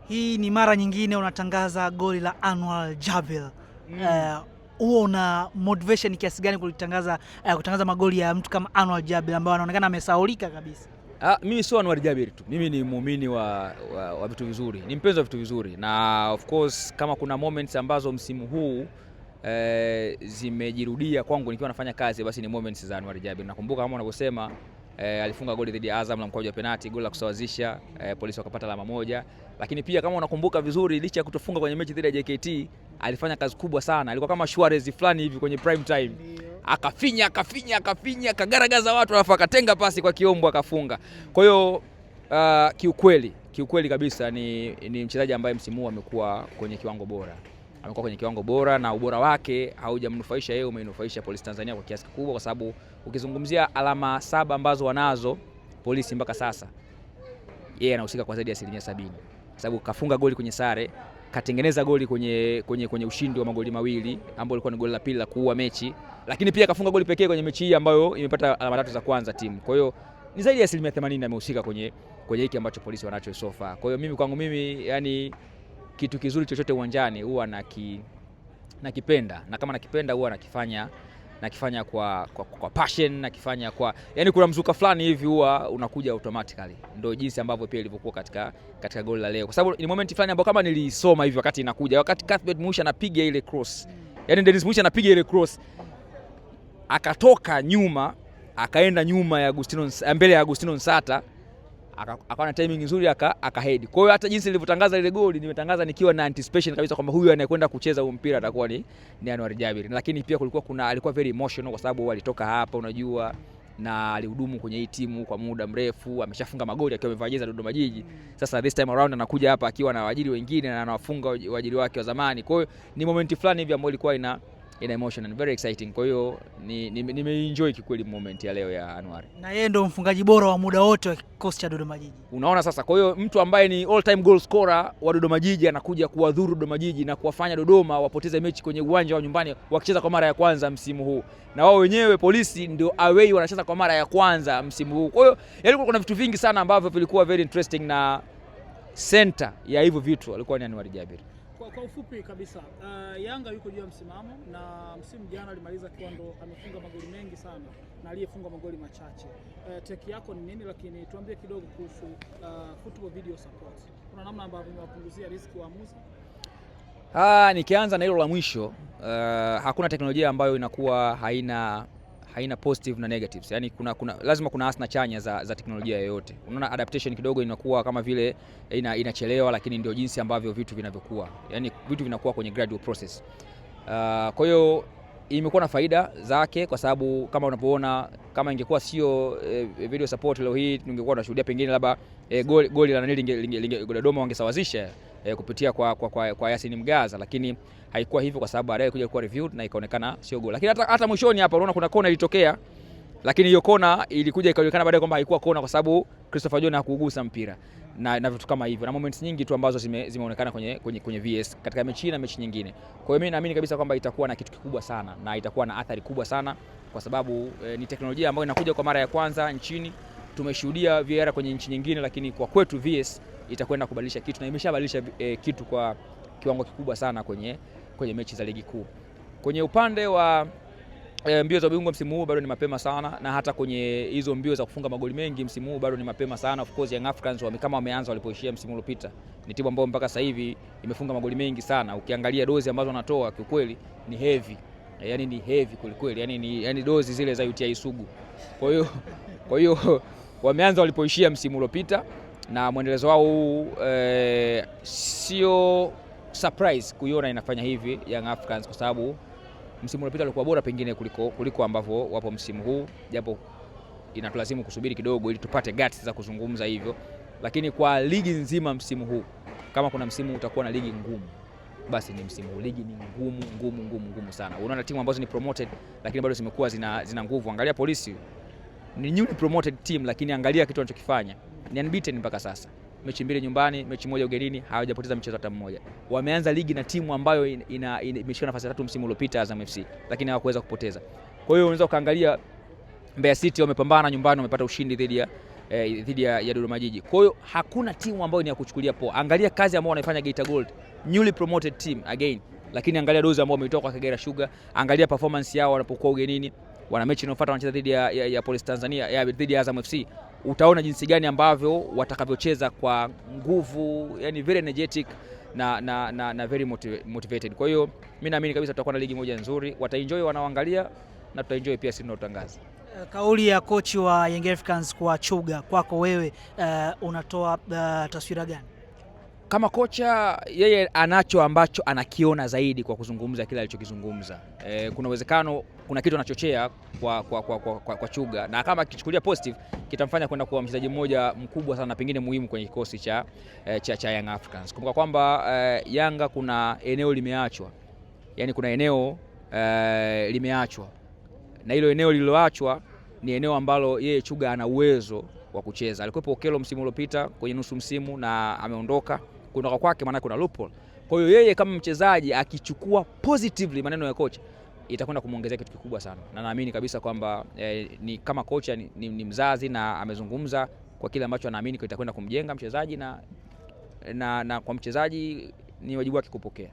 Hii ni mara nyingine unatangaza goli la Anwar Jabir. Huo una motivation kiasi gani kutangaza magoli ya mtu kama Anwar Jabir ambao anaonekana amesahaulika kabisa? Mimi sio Anwar Jabir tu. Mimi ni muumini wa vitu vizuri. Ni mpenzi wa vitu vizuri. Na of course kama kuna moments ambazo msimu huu zimejirudia kwangu nikiwa nafanya kazi, basi ni moments za Anwar Jabir. Nakumbuka kama unavyosema alifunga goli dhidi ya Azam la mkwaju wa penalti, goli la kusawazisha, polisi wakapata alama moja. Lakini pia kama unakumbuka vizuri, licha ya kutofunga kwenye mechi dhidi ya JKT, alifanya kazi kubwa sana. Alikuwa kama Suarez fulani hivi kwenye prime time. Akafinya, kagaragaza watu alafu akatenga pasi kwa Kiombo akafunga. Kwa hiyo kiukweli kabisa ni mchezaji ambaye msimu huu amekuwa kwenye kiwango bora. Amekuwa kwenye kiwango bora na ubora wake haujamnufaisha yeye, umeinufaisha Polisi Tanzania kwa kiasi kikubwa, kwa sababu ukizungumzia alama 7 ambazo wanazo Polisi mpaka sasa, yeye anahusika kwa zaidi ya 70%. Kwa sababu kafunga goli kwenye sare, katengeneza goli kwenye ushindi wa magoli mawili ambao ulikuwa ni goli la pili la kuua mechi, lakini pia kafunga goli pekee kwenye mechi hii ambayo imepata alama 3 za kwanza timu. Kwa hiyo ni zaidi ya 80% amehusika kwenye hiki ambacho Polisi wanacho so far. Kwa hiyo kwangu mimi yani kitu kizuri chochote uwanjani huwa nakipenda, na kama nakipenda huwa nakifanya kwa passion, nakifanya yani kuna mzuka fulani hivi huwa unakuja automatically. Ndio jinsi ambavyo pia ilivyokuwa katika goli la leo, kwa sababu ni moment fulani ambapo kama nilisoma hivi wakati Cuthbert Muisha anapiga ile cross, yani Dennis Muisha anapiga ile cross akatoka nyuma akaenda nyuma ya mbele ya Agustino Nsata, akawa na timing nzuri akahead. Kwa hiyo hata jinsi nilivyotangaza ile goli, nimetangaza nikiwa na anticipation kabisa kwamba huyu anayekwenda kucheza huo mpira atakuwa ni Anwar Jabir. Lakini pia alikuwa very emotional kwa sababu alitoka hapa unajua, na alihudumu kwenye hii timu kwa muda mrefu, ameshafunga magoli akiwa amevaa jezi Dodoma Jiji. Sasa this time around anakuja hapa akiwa na waajiri wengine na anawafunga waajiri wake wa zamani. Kwa hiyo ni moment fulani hivi ambayo ilikuwa ina emotion and very exciting. Kwa hiyo nimeenjoy kikweli moment ya leo ya Anwar. Na yeye ndo mfungaji bora wa muda wote wa kikosi cha Dodoma Jiji. Unaona sasa, kwa hiyo mtu ambaye ni all time goal scorer wa Dodoma Jiji anakuja kuwadhuru Dodoma Jiji na kuwafanya Dodoma wapoteze mechi kwenye uwanja wa nyumbani wakicheza kwa mara ya kwanza msimu huu. Na wao wenyewe Polisi ndio away wanacheza kwa mara ya kwanza msimu huu. Kwa hiyo yalikuwa kuna vitu vingi sana ambavyo vilikuwa very interesting, na center ya hivyo vitu alikuwa ni Anwar Jabir. Kwa ufupi kabisa, Yanga yuko juu ya msimamo, na msimu jana alimaliza kiwando, amefunga magoli mengi sana na aliyefunga magoli machache. Teki yako ni nini? Lakini tuambie kidogo kuhusu football video support. Kuna namna ambavyo imewapunguzia riski waamuzi? Nikianza na hilo la mwisho, hakuna teknolojia ambayo inakuwa haina positive na negatives. Yani lazima kuna asna chanya za teknolojia yoyote. Unaona adaptation kidogo inakuwa kama vile inachelewa, lakini ndio jinsi ambavyo vitu vinavyokuwa. Yani vitu vinakuwa kwenye gradual process. Kwa hiyo imekuwa na faida zake, kwa sababu kama unapoona, kama ingekuwa sio video support leo hii tungekuwa tunashuhudia pengine labda goli la Nili Dodoma wangesawazisha kupitia kwa Yasin Mgaza, lakini haikuwa hivyo kwa sababu baadaye kuja kuwa reviewed na ikaonekana sio goli. Lakini hata mwishoni hapa unaona kuna kona ilitokea, lakini hiyo kona ilikuja ikaonekana baadaye kwamba haikuwa kona kwa sababu Christopher John hakugusa mpira na vitu kama hivyo, na moments nyingi tu ambazo zimeonekana kwenye VS katika mechi na mechi nyingine. Kwa hiyo mimi naamini kabisa kwamba itakuwa na kitu kikubwa sana na itakuwa na athari kubwa sana, kwa sababu ni teknolojia ambayo inakuja kwa mara ya kwanza nchini. Tumeshuhudia VAR kwenye nchi nyingine, lakini kwa kwetu VS itakwenda kubadilisha kitu, na imeshabadilisha kitu kwa kiwango kikubwa sana kwenye mechi za ligi kuu. Kwenye upande wa mbio za ubingwa msimu huu bado ni mapema sana, na hata kwenye hizo mbio za kufunga magoli mengi msimu huu bado ni mapema sana. Of course Young Africans kama wameanza walipoishia msimu uliopita, ni timu ambayo mpaka sasa hivi imefunga magoli mengi sana. Ukiangalia dozi ambazo wanatoa kiukweli ni heavy. Yani ni heavy kweli. Yani dozi zile za UTI sugu. Kwa hiyo wameanza walipoishia msimu uliopita, na mwendelezo wao huu sio surprise kuiona inafanya hivi Young Africans, kwa sababu msimu uliopita ulikuwa bora pengine kuliko ambavyo wapo msimu huu, japo inatulazimu kusubiri kidogo ili tupate guts za kuzungumza hivyo. Lakini kwa ligi nzima msimu huu, kama kuna msimu utakuwa na ligi ngumu, basi ni msimu huu. Ligi ni ngumu sana. Unaona timu ambazo ni promoted lakini bado zimekuwa zina nguvu. Angalia Polisi, ni newly promoted team, lakini angalia kitu wanachokifanya. Ni unbeaten mpaka sasa. Mechi 2 nyumbani, mechi 1 ugenini, hawajapoteza mchezo hata mmoja. Wameanza ligi na timu ambayo imeshika nafasi ya 3 msimu uliopita, Azam FC, lakini hawakuweza kupoteza. Kwa hiyo unaweza kaangalia Mbeya City wamepambana nyumbani, wamepata ushindi dhidi dhidi ya Dodoma Jiji. Kwa hiyo hakuna timu ambayo ni ya kuchukulia poa. Angalia kazi ambayo wanaifanya Geita Gold, newly promoted team again, lakini angalia dozi ambao wametoka kwa Kagera Sugar, angalia performance yao wanapokuwa ugenini. Wana mechi inayofuata wanacheza dhidi ya Police Tanzania, dhidi ya Azam FC. Utaona jinsi gani ambavyo watakavyocheza kwa nguvu, yani very energetic na very motivated. Kwa hiyo mimi naamini kabisa tutakuwa na ligi moja nzuri, wataenjoy wanaoangalia na tutaenjoy pia sisi tunaotangaza. Kauli ya kochi wa Young Africans kwa Chuga, kwako wewe unatoa taswira gani? Kama kocha, yeye anacho ambacho anakiona zaidi kwa kuzungumza kile alichokizungumza. Kuna uwezekano kuna kitu anachochea kwa Chuga, na kama akichukulia positive kitamfanya kwenda kuwa mchezaji mmoja mkubwa sana, pengine muhimu kwenye kikosi cha Young Africans. Kumbuka kwamba Yanga kuna eneo limeachwa, yani kuna eneo limeachwa, na hilo eneo lililoachwa ni eneo ambalo yeye Chuga ana uwezo wa kucheza. Alikuwepo Okelo msimu uliopita kwenye nusu msimu na ameondoka. Kuondoka kwake maana kuna loophole. Kwa hiyo yeye kama mchezaji akichukua positively maneno ya kocha, itakwenda kumuongezea kitu kikubwa sana, na naamini kabisa kwamba ni kama kocha ni mzazi na amezungumza kwa kile ambacho anaamini itakwenda kumjenga mchezaji na kwa mchezaji ni wajibu wake kupokea.